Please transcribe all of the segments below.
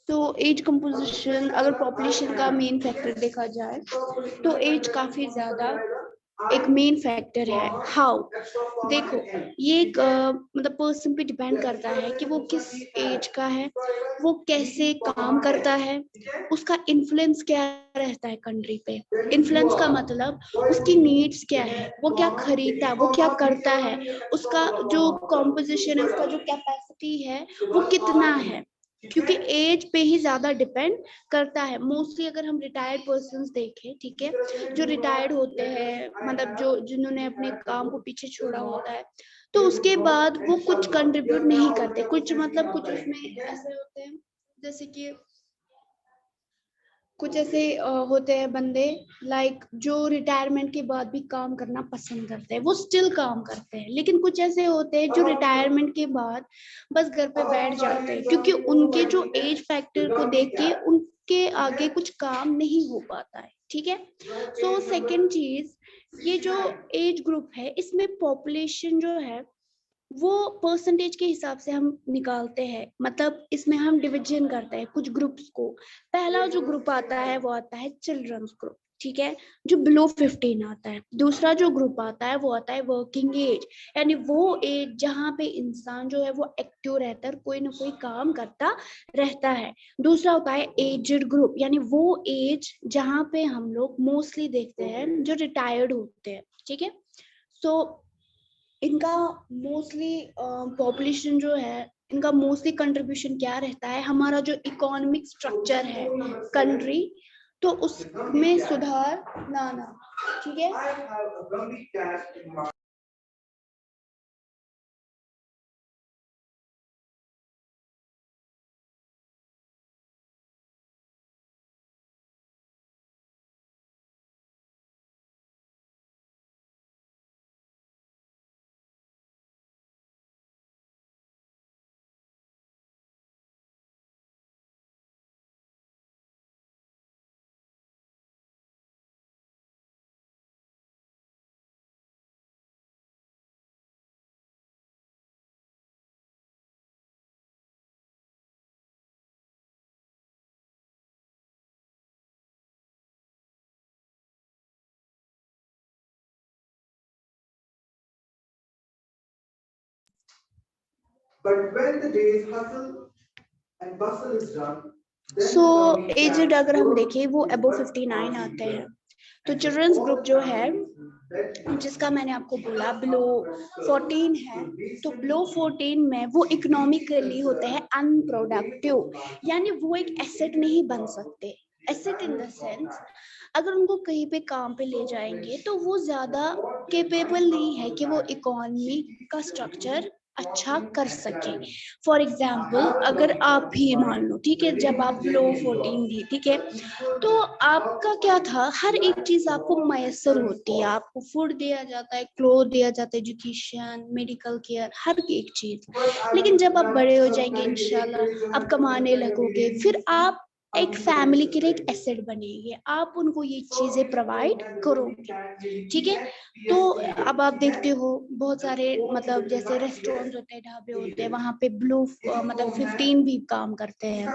तो as composition अगर population का मेन फैक्टर देखा जाए तो एज काफी ज्यादा एक मेन फैक्टर है। हाउ, देखो ये एक मतलब पर्सन पे डिपेंड करता है कि वो किस एज का है, वो कैसे काम करता है, उसका इन्फ्लुएंस क्या रहता है कंट्री पे। इन्फ्लुएंस का मतलब उसकी नीड्स क्या है, वो क्या खरीदता है, वो क्या करता है, उसका जो कॉम्पोजिशन है, उसका जो कैपेसिटी है वो कितना है, क्योंकि एज पे ही ज्यादा डिपेंड करता है। मोस्टली अगर हम रिटायर्ड पर्सन देखें, ठीक है, जो रिटायर्ड होते हैं, मतलब जो जिन्होंने अपने काम को पीछे छोड़ा होता है, तो उसके बाद वो कुछ कंट्रीब्यूट नहीं करते, कुछ मतलब कुछ उसमें ऐसे होते हैं जैसे कि कुछ ऐसे होते हैं बंदे लाइक जो रिटायरमेंट के बाद भी काम करना पसंद करते हैं, वो स्टिल काम करते हैं। लेकिन कुछ ऐसे होते हैं जो रिटायरमेंट के बाद बस घर पे बैठ जाते हैं, क्योंकि उनके जो एज फैक्टर को देख के उनके आगे कुछ काम नहीं हो पाता है। ठीक है। सो सेकंड चीज, ये जो एज ग्रुप है इसमें पॉपुलेशन जो है वो परसेंटेज के हिसाब से हम निकालते हैं, मतलब इसमें हम डिवीजन करते हैं कुछ ग्रुप्स को। पहला जो ग्रुप आता है वो आता है चिल्ड्रंस ग्रुप, ठीक है, जो बिलो 15 आता है। दूसरा जो ग्रुप आता है वो आता है वर्किंग एज, यानी वो एज जहाँ पे इंसान जो है वो एक्टिव रहता है, कोई ना कोई काम करता रहता है। दूसरा होता है एजड ग्रुप, यानी वो एज जहाँ पे हम लोग मोस्टली देखते हैं जो रिटायर्ड होते हैं। ठीक है। सो इनका मोस्टली पॉपुलेशन जो है, इनका मोस्टली कंट्रीब्यूशन क्या रहता है, हमारा जो इकोनॉमिक स्ट्रक्चर है कंट्री, तो उसमें सुधार लाना। ठीक है। सो एजड अगर हम देखें वो अबव 59 आते हैं। तो चिल्ड्रंस ग्रुप जो है जिसका मैंने आपको बोला बिलो 14 है, तो बिलो 14 में वो इकोनॉमिकली होते हैं अनप्रोडक्टिव, यानी वो एक एसेट नहीं बन सकते। एसेट इन द सेंस, अगर उनको कहीं पे काम पे ले जाएंगे तो वो ज्यादा केपेबल नहीं है कि वो इकोनॉमी का स्ट्रक्चर अच्छा कर सके। फॉर एग्जाम्पल अगर आप ही मान लो, ठीक है, जब आप लो 14 थी, ठीक है, तो आपका क्या था, हर एक चीज आपको मैसर होती है, आपको फूड दिया जाता है, क्लोथ दिया जाता है, एजुकेशन, मेडिकल केयर, हर एक चीज। लेकिन जब आप बड़े हो जाएंगे इंशाल्लाह, आप कमाने लगोगे, फिर आप एक फैमिली के लिए एक एसेट बनेंगे, आप उनको ये चीजें प्रोवाइड करोगे। ठीक है। तो अब आप देखते हो बहुत सारे मतलब जैसे रेस्टोरेंट होते हैं, ढाबे होते हैं, वहां पे ब्लू मतलब 15 भी काम करते हैं,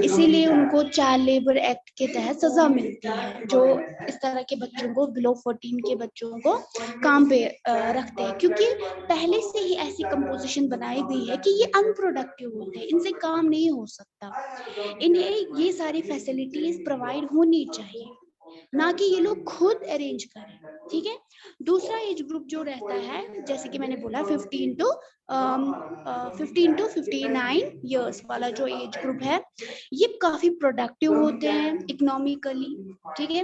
इसीलिए उनको चाइल्ड लेबर एक्ट के तहत सजा मिलती है, जो इस तरह के बच्चों को बिलो 14 के बच्चों को काम पे रखते हैं, क्योंकि पहले से ही ऐसी कंपोजिशन बनाई गई है कि ये अनप्रोडक्टिव होते हैं, इनसे काम नहीं हो सकता, इन्हें ये सारी फैसिलिटीज प्रोवाइड होनी चाहिए, ना कि ये लोग खुद अरेंज करें। ठीक है। दूसरा एज ग्रुप जो रहता है, जैसे कि मैंने बोला 15 टू 59 ईयर्स वाला जो एज ग्रुप है, ये काफी प्रोडक्टिव होते हैं इकोनॉमिकली। ठीक है।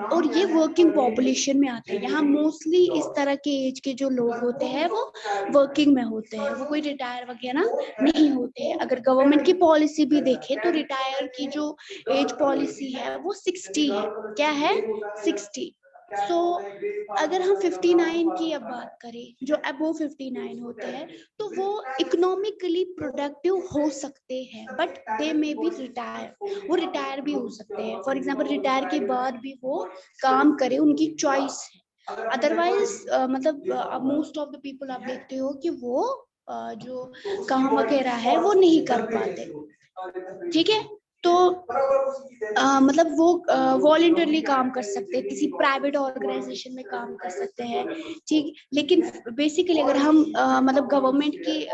और ये वर्किंग पॉपुलेशन में आते हैं, यहाँ मोस्टली इस तरह के एज के जो लोग होते हैं वो वर्किंग में होते हैं, वो कोई रिटायर वगैरह नहीं होते हैं। अगर गवर्नमेंट की पॉलिसी भी देखें तो रिटायर की जो एज पॉलिसी है वो 60 है। क्या है? 60। सो अगर हम 59 की अब बात करें, जो अबो 59 होते हैं, तो वो इकोनॉमिकली प्रोडक्टिव हो सकते हैं, but they may be retire, वो रिटायर भी हो सकते हैं। फॉर एग्जाम्पल रिटायर के बाद भी वो काम करे, उनकी चॉइस है। अदरवाइज मतलब मोस्ट ऑफ द पीपल आप देखते हो कि वो जो काम वगैरह है वो नहीं कर पाते, ठीक है। तो मतलब वो वॉलंटरली काम कर सकते हैं, किसी प्राइवेट ऑर्गेनाइजेशन में काम कर सकते हैं, ठीक। लेकिन बेसिकली अगर हम मतलब गवर्नमेंट की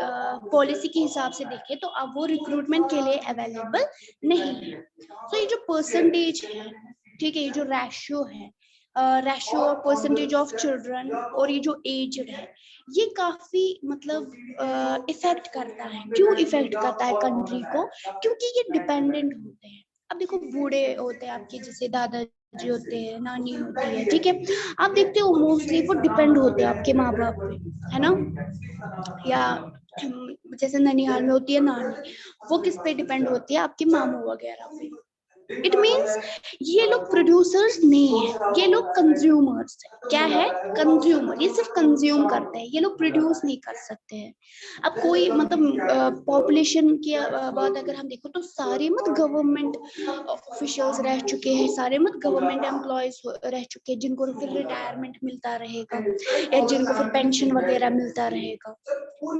पॉलिसी के हिसाब से देखें तो अब वो रिक्रूटमेंट के लिए अवेलेबल नहीं है। तो ये जो परसेंटेज है, ठीक है, ये जो रेशियो है, रेशियो और परसेंटेज ऑफ चिल्ड्रन और ये जो एज्ड है, ये काफी मतलब इफेक्ट करता है। क्यों इफेक्ट करता है कंट्री को? क्योंकि ये डिपेंडेंट होते हैं। अब देखो, बूढ़े होते हैं आपके, जैसे दादाजी होते हैं, नानी होती है, ठीक है, आप देखते हो मोस्टली वो डिपेंड होते हैं आपके माँ बाप पे, है ना। या जैसे ननिहाल में होती है नानी, वो किस पे डिपेंड होती है? आपके मामू वगैरह पे। इट मीन्स ये लोग प्रोड्यूसर्स नहीं है, ये लोग कंज्यूमर्स है। क्या है? कंज्यूमर। ये सिर्फ कंज्यूम करते हैं, ये लोग प्रोड्यूस नहीं कर सकते हैं। अब कोई मतलब पॉपुलेशन की बात अगर हम देखो तो सारे मत गवर्नमेंट ऑफिशियल्स रह चुके हैं, सारे मत गवर्नमेंट एम्प्लॉयज रह चुके हैं जिनको फिर रिटायरमेंट मिलता रहेगा या जिनको फिर पेंशन वगैरह मिलता रहेगा,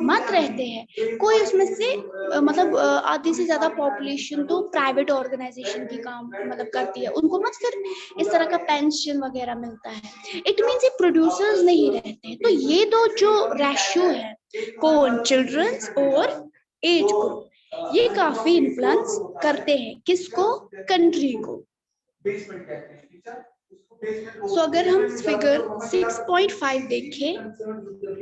मत रहते हैं। कोई उसमें से मतलब आधी से ज्यादा पॉपुलेशन तो प्राइवेट ऑर्गेनाइजेशन की काम मतलब करती है, उनको मत फिर इस तरह का पेंशन वगैरह मिलता है। इट मीन्स ये प्रोड्यूसर्स नहीं रहते हैं। तो ये दो जो रेशियो है, कौन? चिल्ड्रंस और एज ग्रुप, ये काफी इन्फ्लुएंस करते हैं किसको? कंट्री को। सो अगर हम फिगर 6.5 देखें,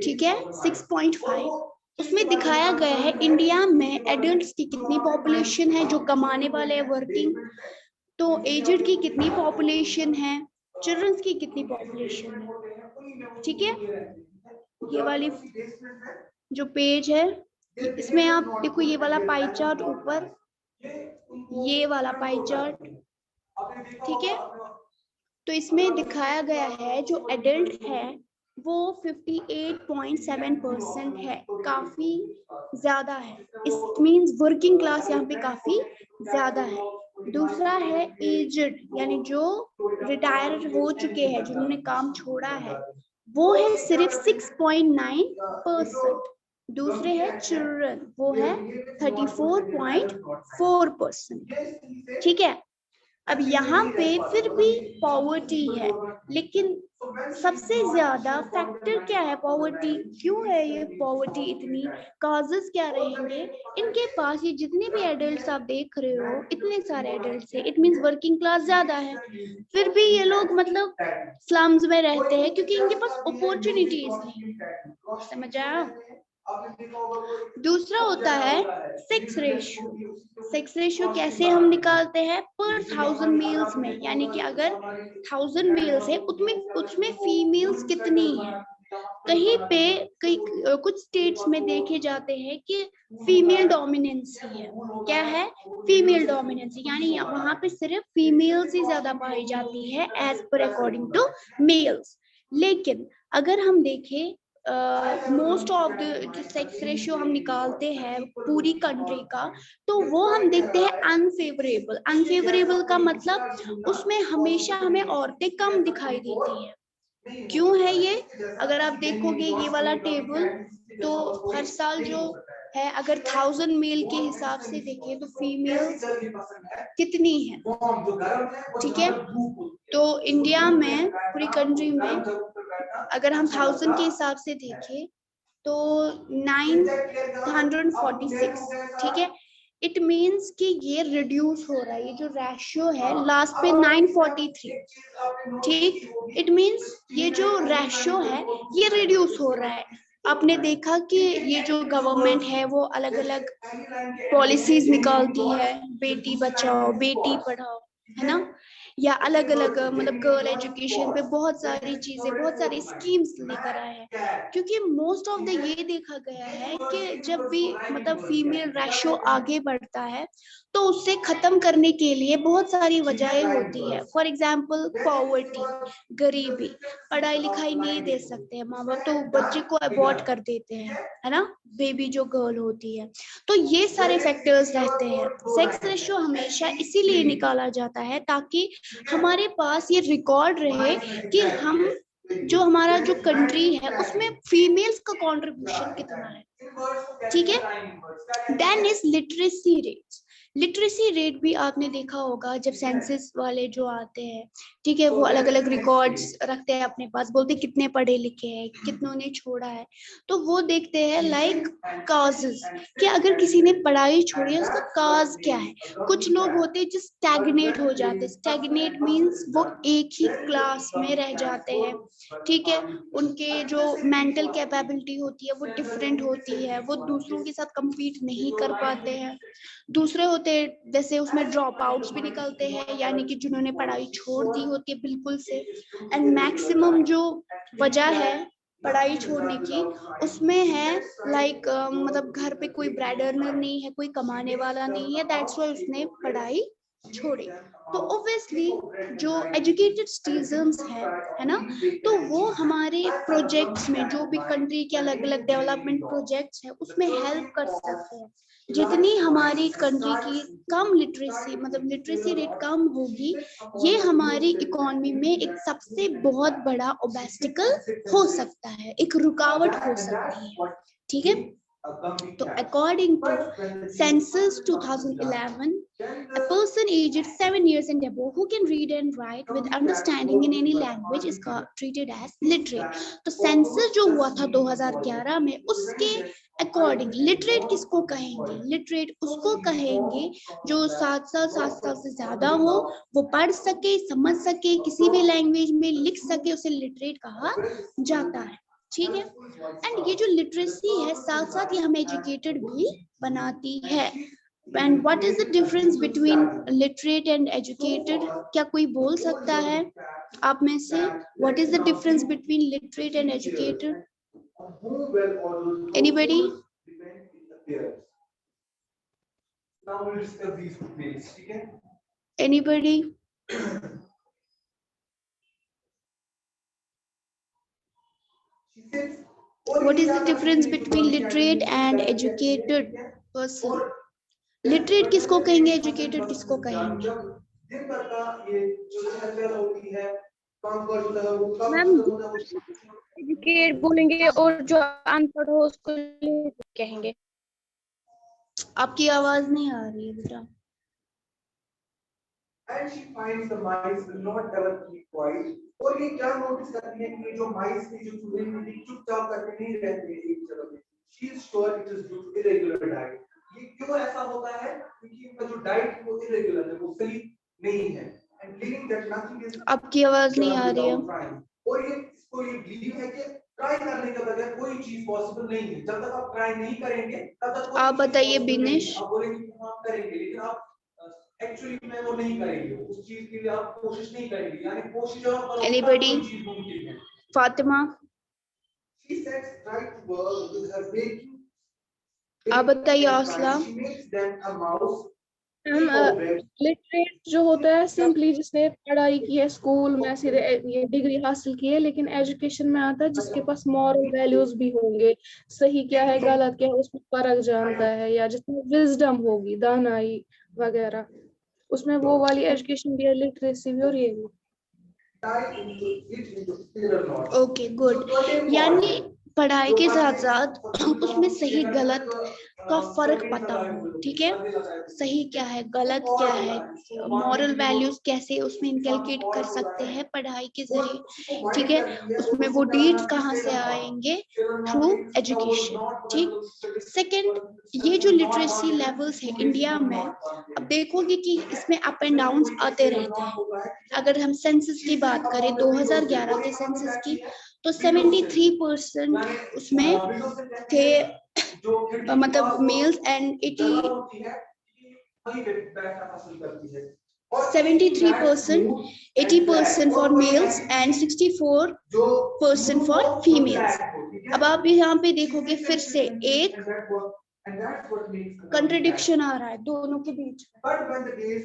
ठीक है, 6.5, उसमें दिखाया गया है इंडिया में एडल्ट्स की कितनी पॉपुलेशन है जो कमाने वाले हैं, वर्किंग, तो एजेड की कितनी पॉपुलेशन है, चिल्ड्रंस की कितनी पॉपुलेशन है, ठीक है। ये वाली जो पेज है, इसमें आप देखो, ये वाला पाई चार्ट ऊपर, ये वाला पाई चार्ट, ठीक है। तो इसमें दिखाया गया है जो एडल्ट है वो 58.7% है, काफी ज्यादा है। इट मींस वर्किंग क्लास यहाँ पे काफी ज्यादा है। दूसरा है एजेड, यानी जो रिटायर हो चुके हैं, जिन्होंने काम छोड़ा है, वो है सिर्फ 6.9%। दूसरे है चिल्ड्रन, वो है 34.4%, ठीक है। अब यहाँ पे फिर भी पॉवर्टी है, लेकिन सबसे ज्यादा फैक्टर क्या है? पॉवर्टी। क्यों है ये पॉवर्टी इतनी? कॉजेस क्या रहेंगे? इनके पास ये जितने भी एडल्ट्स आप देख रहे हो, इतने सारे एडल्ट्स है, इट मींस वर्किंग क्लास ज्यादा है, फिर भी ये लोग मतलब स्लम्स में रहते हैं क्योंकि इनके पास अपॉर्चुनिटीज नहीं। समझ आया? दूसरा होता है सेक्स रेशियो। सेक्स रेशियो कैसे हम निकालते हैं? पर 1000 मेल्स में, यानी कि अगर 1000 मेल्स है उसमें फीमेल्स कितनी है। कहीं पे कुछ स्टेट्स में देखे जाते हैं कि फीमेल डोमिनेंसी है। क्या है? फीमेल डोमिनेंसी, यानी वहां पे सिर्फ फीमेल्स ही ज्यादा पाई जाती है as per according to mails. लेकिन अगर हम देखें मोस्ट ऑफ द जो सेक्स रेशियो हम निकालते हैं पूरी कंट्री का, तो वो हम देखते हैं अनफेवरेबल। अनफेवरेबल का मतलब उसमें हमेशा हमें औरतें कम दिखाई देती हैं। क्यों है ये? अगर आप देखोगे ये वाला टेबल, तो हर साल जो है, अगर 1000 मेल के हिसाब से देखें तो फीमेल्स कितनी है, ठीक है। तो इंडिया में, पूरी कंट्री में, अगर हम 1000 के हिसाब से देखें तो 946, ठीक है। इट मीन्स कि ये रिड्यूस हो रहा है, ये जो रेशियो है लास्ट पे 943, ठीक। इट मीन्स ये जो रेशियो है ये रिड्यूस हो रहा है। आपने देखा कि ये जो गवर्नमेंट है वो अलग अलग पॉलिसीज निकालती है, बेटी बचाओ बेटी पढ़ाओ, है ना, या अलग अलग मतलब गर्ल एजुकेशन पे बहुत सारी चीजें, बहुत सारी स्कीम्स लेकर आए हैं। क्योंकि मोस्ट ऑफ द ये देखा गया है कि जब भी मतलब फीमेल रेशियो आगे बढ़ता है तो उससे खत्म करने के लिए बहुत सारी वजहें होती है। फॉर एग्जाम्पल पॉवर्टी, गरीबी, पढ़ाई लिखाई नहीं दे सकते हैं माँ बाप, तो बच्चे को अबॉर्ट कर देते हैं, है ना, बेबी जो गर्ल होती है। तो ये सारे फैक्टर्स रहते हैं। सेक्स रेशियो हमेशा इसीलिए निकाला जाता है ताकि हमारे पास ये रिकॉर्ड रहे कि हम जो हमारा जो कंट्री है उसमें फीमेल्स का कंट्रीब्यूशन कितना है, ठीक है। Then is literacy rate. Literacy rate भी आपने देखा होगा जब सेंसस वाले जो आते हैं, ठीक है, वो अलग अलग रिकॉर्ड्स रखते हैं अपने पास, बोलते हैं कितने पढ़े लिखे हैं, कितनों ने छोड़ा है, तो वो देखते हैं लाइक काजेस कि अगर किसी ने पढ़ाई छोड़ी है उसका काज क्या है। कुछ लोग होते हैं जो स्टैग्नेट हो जाते हैं, स्टैग्नेट मींस वो एक ही क्लास में रह जाते हैं, ठीक है, उनके जो मेंटल कैपेबिलिटी होती है वो डिफरेंट होती है, वो दूसरों के साथ compete नहीं कर पाते हैं। दूसरे होते हैं जैसे उसमें ड्रॉप आउट्स भी निकलते हैं, यानी कि जिन्होंने पढ़ाई छोड़ दी होती है बिल्कुल से। एंड मैक्सिमम जो वजह है पढ़ाई छोड़ने की उसमें है लाइक मतलब घर पे कोई ब्रेड अर्नर नहीं है, कोई कमाने वाला नहीं है, दैट्स व्हाई उसने पढ़ाई छोड़ी। तो ऑब्वियसली जो एजुकेटेड सिटीजन्स है ना, तो वो हमारे प्रोजेक्ट्स में जो भी कंट्री के अलग अलग डेवलपमेंट प्रोजेक्ट्स है उसमें हेल्प कर सकते हैं। जितनी हमारी कंट्री की कम लिटरेसी मतलब लिटरेसी रेट कम होगी, ये हमारी इकोनॉमी में एक सबसे बहुत बड़ा ऑब्स्टिकल हो सकता है, एक रुकावट हो सकती है, ठीक है। तो according to census 2011, a person aged 7 years and above who can read and write with understanding in any language is treated as literate. तो सेंसस जो हुआ था 2011 में, उसके अकॉर्डिंग लिटरेट किसको कहेंगे? लिटरेट उसको कहेंगे जो 7 साल से ज्यादा हो, वो पढ़ सके, समझ सके, किसी भी लैंग्वेज में लिख सके, उसे लिटरेट कहा जाता है, ठीक है। एंड ये जो लिटरेसी है साथ साथ ये हमें एजुकेटेड भी बनाती है। And what is the difference between literate and educated? क्या कोई बोल सकता है आप में से? What is the difference between literate and educated? Anybody? Anybody? What is the difference between literate and educated person? Literate किसको कहेंगे, educated किसको कहेंगे? मैम एजुकेट बोलेंगे और जो अनपढ़ हो उसको literate कहेंगे। आपकी आवाज नहीं आ रही है बेटा। And she finds the mice will not ever keep quiet. और ये क्या नोटिस करती है कि जो माइस की जो चूहे होती है चुपचाप करके नहीं रहते हैं एक जगह पे। She is sure it is due to irregular diet. ये क्यों ऐसा होता है? क्योंकि इनका जो डाइट वो irregular है, वो सही नहीं है। And believing that nothing is आपकी आवाज नहीं आ रही है। और ये इसको ये बिलीव है कि ट्राई करने के बगैर कोई चीज पॉसिबल नहीं है। जब तक आप ट्राई नहीं करेंगे तब तक आप बताइए बिनेश। आप बोलेंगे हम करेंगे, लेकिन आप एक्चुअली में वो नहीं करेंगे, उस चीज के लिए आप कोशिश नहीं करेंगे, यानी कोशिश आप करो Anybody? कोई चीज मुमकिन है। Fatima? She says try to work with her baking. आप बताइए आसला। She makes them a mouse. Literate जो होता है सिंपली जिसने पढ़ाई की है स्कूल में, सीधे ये डिग्री हासिल की है, लेकिन एजुकेशन में आता है जिसके पास मॉरल वैल्यूज भी होंगे, सही क्या है गलत क्या है उसमें फर्क जानता है, या जिसमें विजडम होगी, दानाई वगैरह, उसमें वो वाली एजुकेशन भी है, लिटरेसी भी और ये भी। Okay good. यानी पढ़ाई के साथ साथ उसमें सही गलत का फर्क पता हो, ठीक है, सही क्या है गलत क्या है, मॉरल वैल्यूज कैसे उसमें इनकलकेट कर सकते हैं पढ़ाई के जरिए, ठीक है, उसमें वो डीड्स कहाँ से आएंगे? थ्रू एजुकेशन, ठीक। सेकंड, ये जो लिटरेसी लेवल्स है इंडिया में, अब देखोगे कि इसमें अप एंड डाउन्स आते रहते हैं। अगर हम सेंसस की बात करें 2011 के सेंसस की, तो 73% उसमें थे मतलब mails and 80% for mails and 64% for females. अब आप यहाँ पे देखोगे फिर से एक कंट्रडिक्शन आ रहा है दोनों के बीच।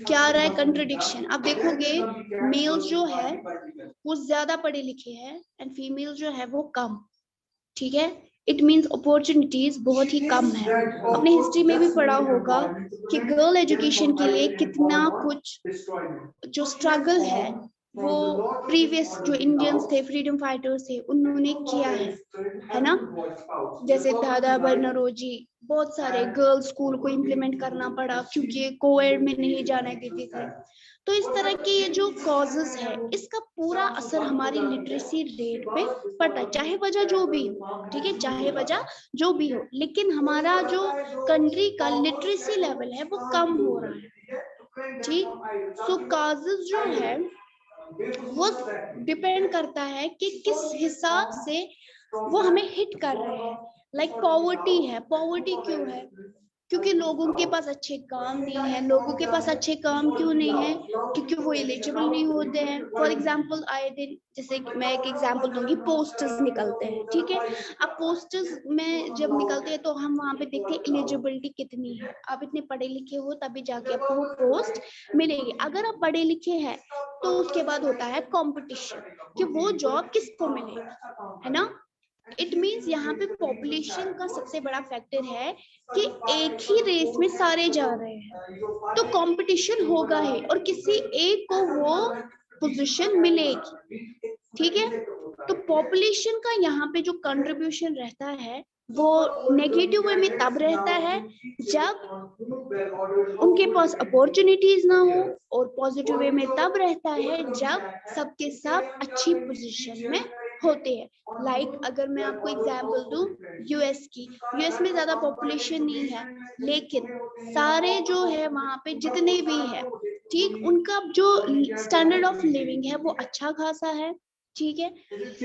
क्या आ रहा है कंट्रडिक्शन? आप देखोगे मेल्स जो है वो ज्यादा पढ़े लिखे हैं एंड फीमेल जो है वो कम, ठीक है। इट मीन्स अपॉर्चुनिटीज बहुत ही कम है। अपने हिस्ट्री में भी पढ़ा होगा कि गर्ल एजुकेशन के लिए कितना कुछ जो स्ट्रगल है वो प्रीवियस जो इंडियंस थे, फ्रीडम फाइटर्स थे, उन्होंने किया है ना। जैसे दादा बनरोजी, बहुत सारे गर्ल्स स्कूल को इम्प्लीमेंट करना पड़ा क्योंकि कोविड में नहीं जाना देते थे। तो इस तरह के ये जो कॉजेस है, इसका पूरा असर हमारी लिटरेसी रेट पे पड़ता है, चाहे वजह जो भी हो, ठीक है, चाहे वजह जो भी हो, लेकिन हमारा जो कंट्री का लिटरेसी लेवल है वो कम हो रहा है, ठीक। सो कॉजेस जो है वो डिपेंड करता है कि किस हिसाब से वो हमें हिट कर रहे हैं। लाइक पॉवर्टी है, पॉवर्टी क्यों है? क्योंकि लोगों के पास अच्छे काम नहीं है। लोगों के पास अच्छे काम क्यों नहीं है? क्योंकि वो एलिजिबल नहीं होते हैं। फॉर एग्जाम्पल आए दिन, जैसे मैं एक एग्जाम्पल दूंगी, पोस्टर्स निकलते हैं, ठीक है। अब पोस्टर्स में जब निकलते हैं तो हम वहां पे देखते हैं एलिजिबिलिटी कितनी है। आप इतने पढ़े लिखे हो तभी जाके आपको वो पोस्ट मिलेगी। अगर आप पढ़े लिखे हैं तो उसके बाद होता है कंपटीशन कि वो जॉब किसको मिलेगी, है ना। इट मीन्स यहाँ पे पॉपुलेशन का सबसे बड़ा फैक्टर है कि एक ही रेस में सारे जा रहे हैं तो कंपटीशन होगा ही और किसी एक को वो पोजीशन मिलेगी, ठीक है। तो पॉपुलेशन का यहाँ पे जो कंट्रीब्यूशन रहता है वो नेगेटिव वे में तब रहता है जब उनके पास अपॉर्चुनिटीज ना हो, और पॉजिटिव वे में तब रहता है जब सबके सब अच्छी पोजीशन में होते हैं। लाइक अगर मैं आपको एग्जांपल दूं यूएस की, यूएस में ज्यादा पॉपुलेशन नहीं है, लेकिन सारे जो है वहां पे जितने भी है, ठीक, उनका जो स्टैंडर्ड ऑफ लिविंग है वो अच्छा खासा है, ठीक है।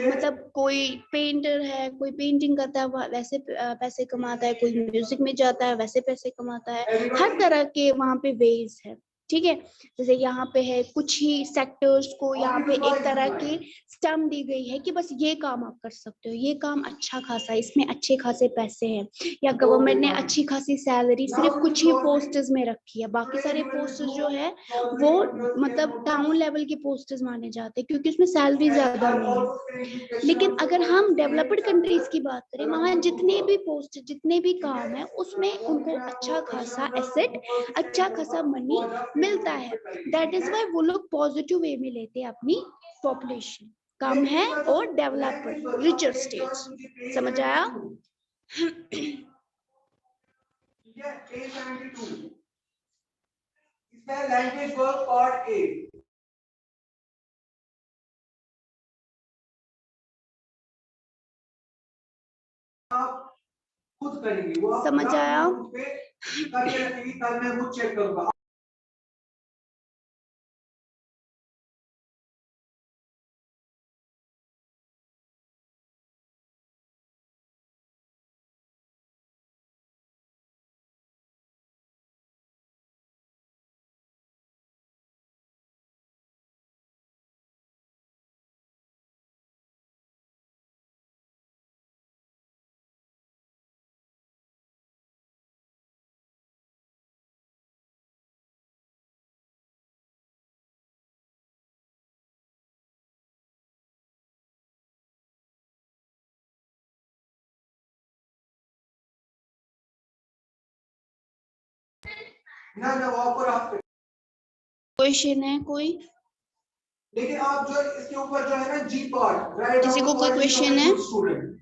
मतलब कोई पेंटर है, कोई पेंटिंग करता है वैसे पैसे कमाता है, कोई म्यूजिक में जाता है वैसे पैसे कमाता है। हर तरह के वहां पे वेज है, ठीक है। जैसे यहाँ पे है कुछ ही सेक्टर्स को यहाँ पे एक तरह की स्टम्प दी गई है कि बस ये काम आप कर सकते हो, ये काम अच्छा खासा, इसमें अच्छे खासे पैसे हैं, या गवर्नमेंट ने अच्छी खासी सैलरी सिर्फ कुछ ही पोस्ट्स में रखी है। बाकी सारे पोस्ट्स जो है वो मतलब टाउन लेवल के पोस्ट्स माने जाते हैं क्योंकि उसमें सैलरी ज्यादा नहीं है। लेकिन अगर हम डेवलप्ड कंट्रीज की बात करें, वहां जितने भी पोस्ट, जितने भी काम है, उसमें उनको अच्छा खासा एसेट, अच्छा खासा मनी मिलता है। दैट इज वाई वो लोग पॉजिटिव वे में लेते हैं अपनी पॉपुलेशन कम है और डेवलप्ड रिचर स्टेट्स। समझ आया? Language work part A. आप खुद करेंगे वो, समझ आया? करके रखेंगे, कल मैं खुद चेक करूंगा। ना ना वहां पर आप क्वेश्चन है कोई? लेकिन आप जो इसके ऊपर जो है ना जी पार्ट, राइट, किसी को कोई क्वेश्चन है? स्टूडेंट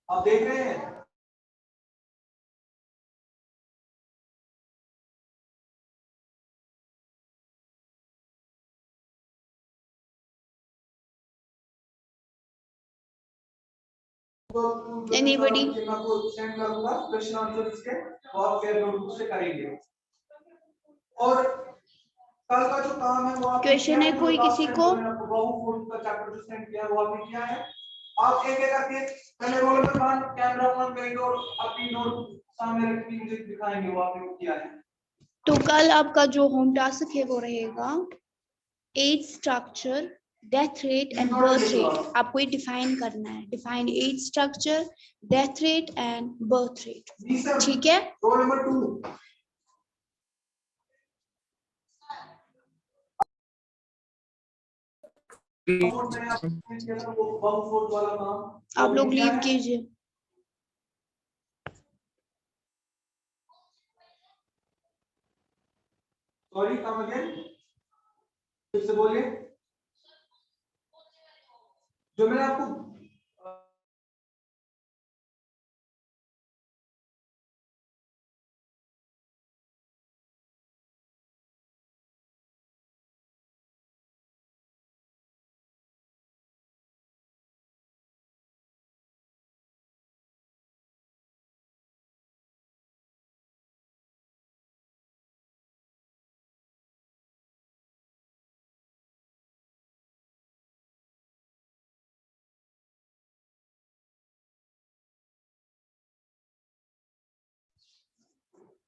आप देख रहे हैं? Anybody? मैं आपको सेंड करूंगा क्वेश्चन आंसर इसके, वो आप फेयर नोटबुक से करेंगे। और कल का जो काम है वो आप क्वेश्चन है कोई किसी को? बहु का चैप्टर जो सेंड किया वो आपने किया है। आप एक एक करके पहले रोल नंबर 1 कैमरा ऑन करेंगे और अपनी नोट सामने रख के मुझे दिखाएंगे वो आपने किया है। तो कल आपका जो होम टास्क है वो रहेगा age structure, death rate and birth rate. आपको ये डिफाइन करना है, define age structure, death rate and birth rate, ठीक है। रोल नंबर 2 आप लोग लीव कीजिए। Sorry come again. फिर से बोलिए, जो मैंने आपको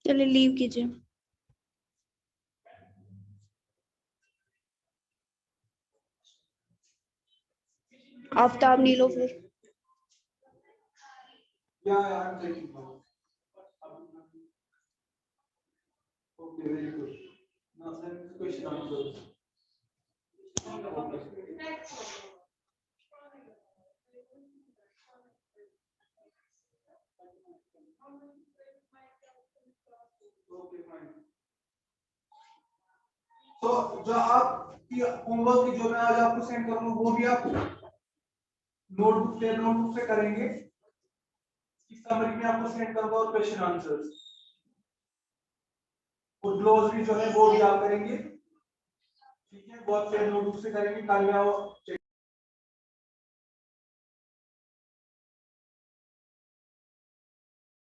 चलिए लीव कीजिए। आफ्ताब नीलो फिर। Yeah, I'm taking notes. Okay, very good. Now send the question answers. Okay. Okay, fine. तो जो आपकी होमवर्क की जो मैं आज आपको सेंड करूंगा वो भी आप नोटबुक से करेंगे। इस समरी में आपको सेंड करूंगा और क्वेश्चन आंसर्स और ग्लोसरी जो है वो भी आप करेंगे। ठीक है, बहुत से नोटबुक से करेंगे, कल में आओ।